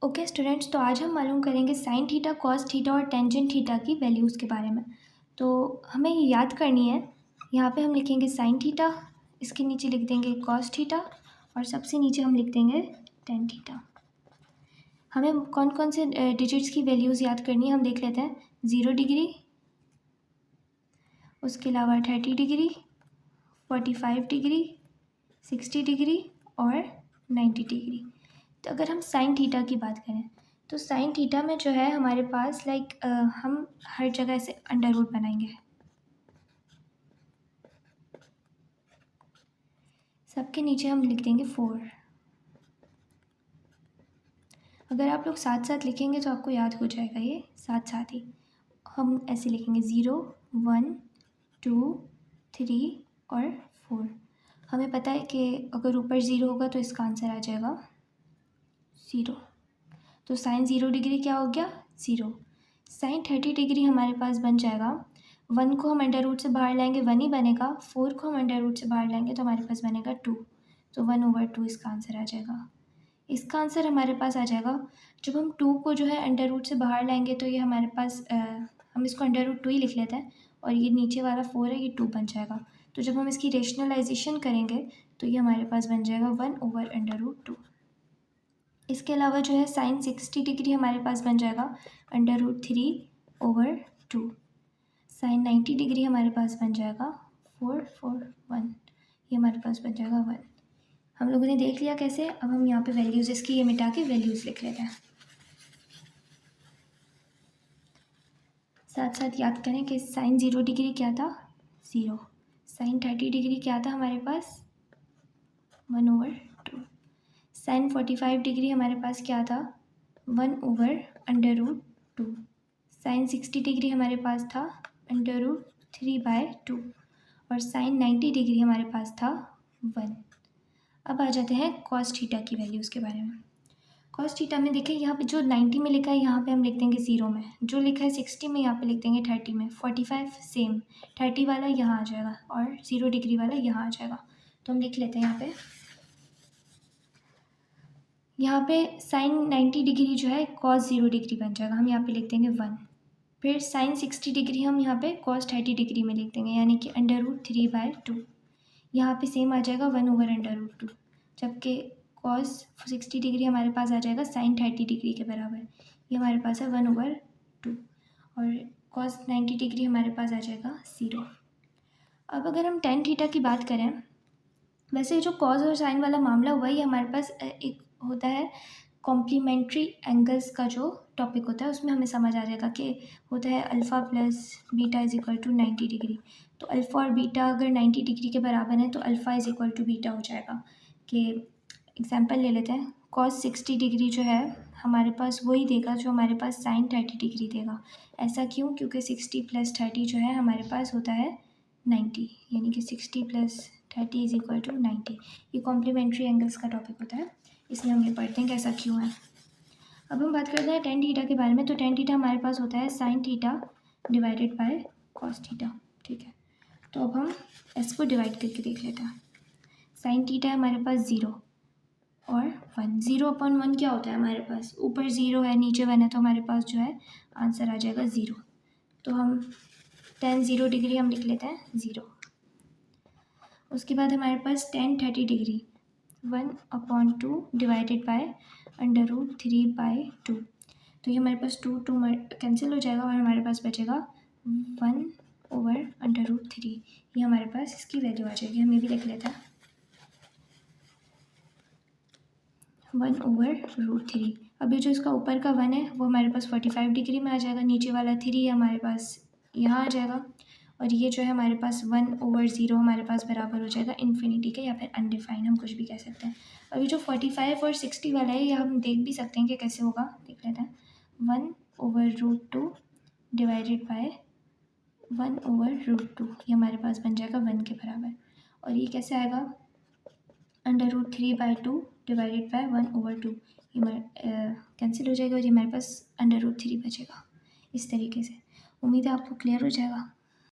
Okay students, तो आज हम मालूम करेंगे साइन थीटा, कॉस थीटा और टेंजेंट थीटा की वैल्यूज़ के बारे में। तो हमें ये याद करनी है। यहाँ पे हम लिखेंगे साइन थीटा, इसके नीचे लिख देंगे कॉस थीटा और सबसे नीचे हम लिख देंगे टेन थीटा। हमें कौन कौन से डिजिट्स की वैल्यूज़ याद करनी है हम देख लेते हैं। 0 डिग्री, उसके अलावा 30 डिग्री, 45 डिग्री, 60 डिग्री और 90 डिग्री। तो अगर हम साइन थीटा की बात करें तो साइन थीटा में जो है हमारे पास हम हर जगह से अंडर रूट बनाएंगे। सबके नीचे हम लिख देंगे 4। अगर आप लोग साथ साथ लिखेंगे तो आपको याद हो जाएगा, ये साथ साथ ही हम ऐसे लिखेंगे 0, 1, 2, 3 और 4। हमें पता है कि अगर ऊपर 0 होगा तो इसका आंसर आ जाएगा 0। तो साइन 0 डिग्री क्या हो गया? 0। साइन 30 डिग्री हमारे पास बन जाएगा, 1 को हम अंडर रूट से बाहर लाएंगे 1 ही बनेगा, 4 को हम अंडर रूट से बाहर लाएंगे तो हमारे पास बनेगा 2। तो 1/2 इसका आंसर आ जाएगा। इसका आंसर हमारे पास आ जाएगा जब हम 2 को जो है अंडर रूट से बाहर लाएंगे तो ये हमारे पास हम इसको अंडर रूट 2 ही लिख लेते हैं और ये नीचे वाला 4 है, ये 2 बन जाएगा। तो जब हम इसकी रेशनलाइजेशन करेंगे तो ये हमारे पास बन जाएगा 1/√2। इसके अलावा जो है साइन 60 डिग्री हमारे पास बन जाएगा √3/2। साइन 90 डिग्री हमारे पास बन जाएगा 4/1। ये हमारे पास बन जाएगा 1। हम लोगों ने देख लिया कैसे। अब हम यहाँ पे वैल्यूज़ इसकी ये मिटा के वैल्यूज़ लिख लेते हैं। साथ साथ याद करें कि साइन 0 डिग्री क्या था? 0। साइन 30 डिग्री क्या था हमारे पास? 1/2। साइन 45 डिग्री हमारे पास क्या था? 1/√2। साइन 60 डिग्री हमारे पास था √3/2 और साइन 90 डिग्री हमारे पास था 1। अब आ जाते हैं कॉस थीटा की वैल्यूज़ के बारे में। कॉस थीटा में देखें, यहाँ पे जो 90 में लिखा है यहाँ पे हम लिख देंगे 0 में, जो लिखा है 60 में यहाँ पे लिख देंगे 30 में, 45 सेम, 30 वाला यहाँ आ जाएगा और 0 डिग्री वाला यहाँ आ जाएगा। तो हम लिख लेते हैं यहाँ पे साइन 90 डिग्री जो है कॉस 0 डिग्री बन जाएगा, हम यहाँ पे लिख देंगे 1। फिर साइन 60 डिग्री हम यहाँ पे कॉस 30 डिग्री में लिख देंगे, यानी कि √3/2। यहाँ पे सेम आ जाएगा 1/√2। जबकि कॉस 60 डिग्री हमारे पास आ जाएगा साइन 30 डिग्री के बराबर, ये हमारे पास है 1/2। और कॉस 90 डिग्री हमारे पास आ जाएगा 0। अब अगर हम टेन थीटा की बात करें, वैसे जो कॉस और साइन वाला मामला हुआ है ये हमारे पास एक होता है कॉम्प्लीमेंट्री एंगल्स का जो टॉपिक होता है, उसमें हमें समझ आ जाएगा कि होता है alpha plus beta is equal to 90 degree. तो अल्फ़ा और बीटा अगर 90 डिग्री के बराबर है तो alpha is equal to beta हो जाएगा। कि एग्जांपल ले लेते हैं, कॉस 60 डिग्री जो है हमारे पास वही देगा जो हमारे पास साइन 30 डिग्री देगा। ऐसा क्यों? क्योंकि 60 + 30 जो है हमारे पास होता है 90, यानी कि 60 + 30 इज़ इक्वल टू 90। ये कॉम्प्लीमेंट्री एंगल्स का टॉपिक होता है, इसमें हम ये पढ़ते हैं कि ऐसा क्यों है। अब हम बात करते हैं टेन थीटा के बारे में। तो टेन थीटा हमारे पास होता है sine theta divided by cos theta, ठीक है। तो अब हम इसको डिवाइड करके देख लेते हैं। साइन थीटा है हमारे पास 0 और 1। 0/1 क्या होता है हमारे पास? ऊपर 0 है नीचे 1 है, तो हमारे पास जो है आंसर आ जाएगा 0। तो हम tan 0 डिग्री हम लिख लेते हैं 0। उसके बाद हमारे पास tan 30 डिग्री 1/2 डिवाइडेड बाय √3/2। तो ये हमारे पास 2 कैंसिल हो जाएगा और हमारे पास बचेगा 1/√3। ये हमारे पास इसकी वैल्यू आ जाएगी। हम ये भी लिख लेते हैं 1/√3। अब ये जो इसका ऊपर का 1 है वो हमारे पास 45 डिग्री में आ जाएगा, नीचे वाला 3 हमारे पास यहाँ आ जाएगा और ये जो है हमारे पास 1/0 हमारे पास बराबर हो जाएगा इन्फिनिटी के, या फिर अनडिफाइंड हम कुछ भी कह सकते हैं। अभी जो 45 और 60 वाला है ये हम देख भी सकते हैं कि कैसे होगा, देख लेते हैं। 1/√2 डिवाइडेड बाय 1/√2, ये हमारे पास बन जाएगा 1 के बराबर। और ये कैसे आएगा? √3/2 डिवाइडेड बाय 1/2, ये कैंसिल हो जाएगा और ये हमारे पास √3 बचेगा। इस तरीके से उम्मीद है आपको क्लियर हो जाएगा।